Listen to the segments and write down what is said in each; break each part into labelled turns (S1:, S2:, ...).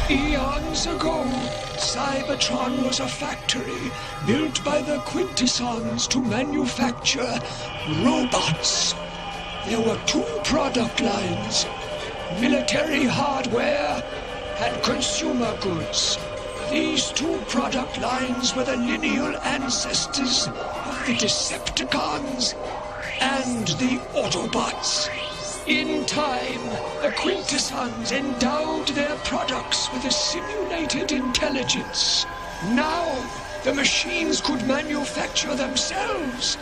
S1: Eons ago, Cybertron was a factory built by the Quintessons to manufacture robots. There were two product lines, military hardware and consumer goods. These two product lines were the lineal ancestors of the Decepticons and the Autobots. In time, the Quintessons endowed their products with a simulated intelligence. Now, the machines could manufacture themselves.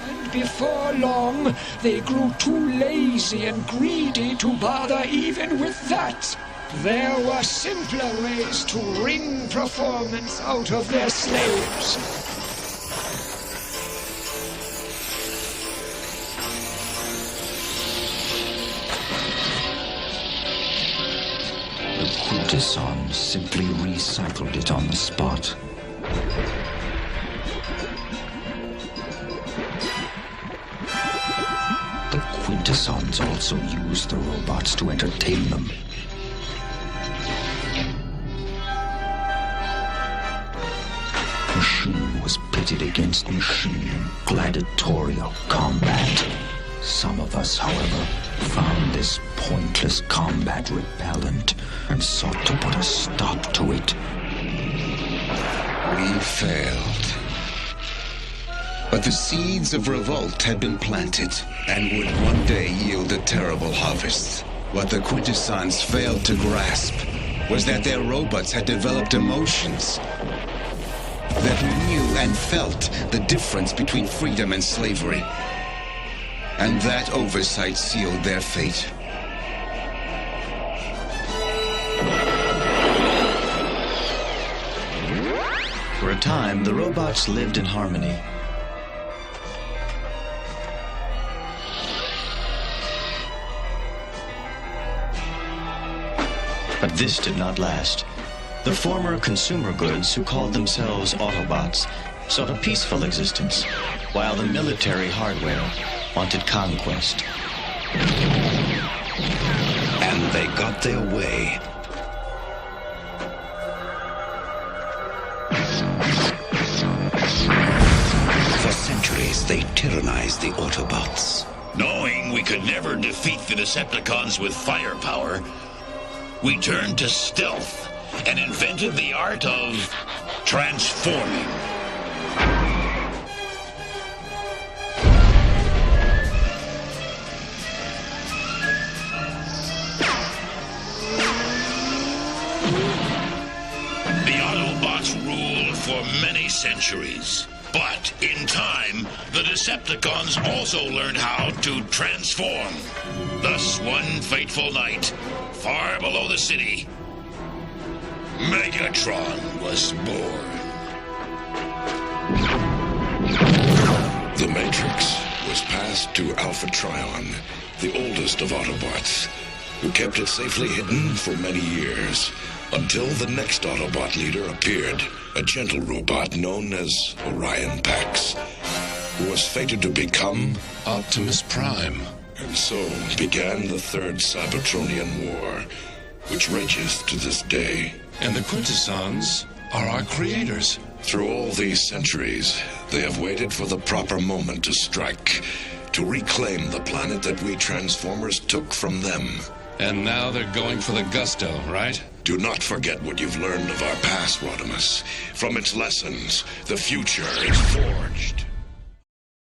S1: And before long, they grew too lazy and greedy to bother even with that. There were simpler ways to wring performance out of their slaves.
S2: The Quintessons simply recycled it on the spot. The Quintessons also used the robots to entertain them. Machine was pitted against machine in gladiatorial combat. Some of us, however, found this pointless combat repellent and sought to put a stop to it.
S3: We failed. But the seeds of revolt had been planted and would one day yield a terrible harvest. What the Quintessons failed to grasp was that their robots had developed emotions that knew and felt the difference between freedom and slavery. And that oversight sealed their fate.
S4: For a time, the robots lived in harmony. But this did not last. The former consumer goods, who called themselves Autobots, sought a peaceful existence, while the military hardware wanted conquest.
S3: And they got their way. For centuries, they tyrannized the Autobots.
S5: Knowing we could never defeat the Decepticons with firepower, we turned to stealth and invented the art of transforming. The Autobots ruled for many centuries. But in time, the Decepticons also learned how to transform. Thus, one fateful night, far below the city, Megatron was born.
S6: The Matrix was passed to Alpha Trion, the oldest of Autobots, who kept it safely hidden for many years, until the next Autobot leader appeared, a gentle robot known as Orion Pax, who was fated to become Optimus Prime. And so began the Third Cybertronian War, which rages to this day.
S7: And the Quintessons are our creators.
S6: Through all these centuries, they have waited for the proper moment to strike, to reclaim the planet that we Transformers took from them.
S7: And now they're going for the gusto, right?
S6: Do not forget what you've learned of our past, Rodimus. From its lessons, the future is forged.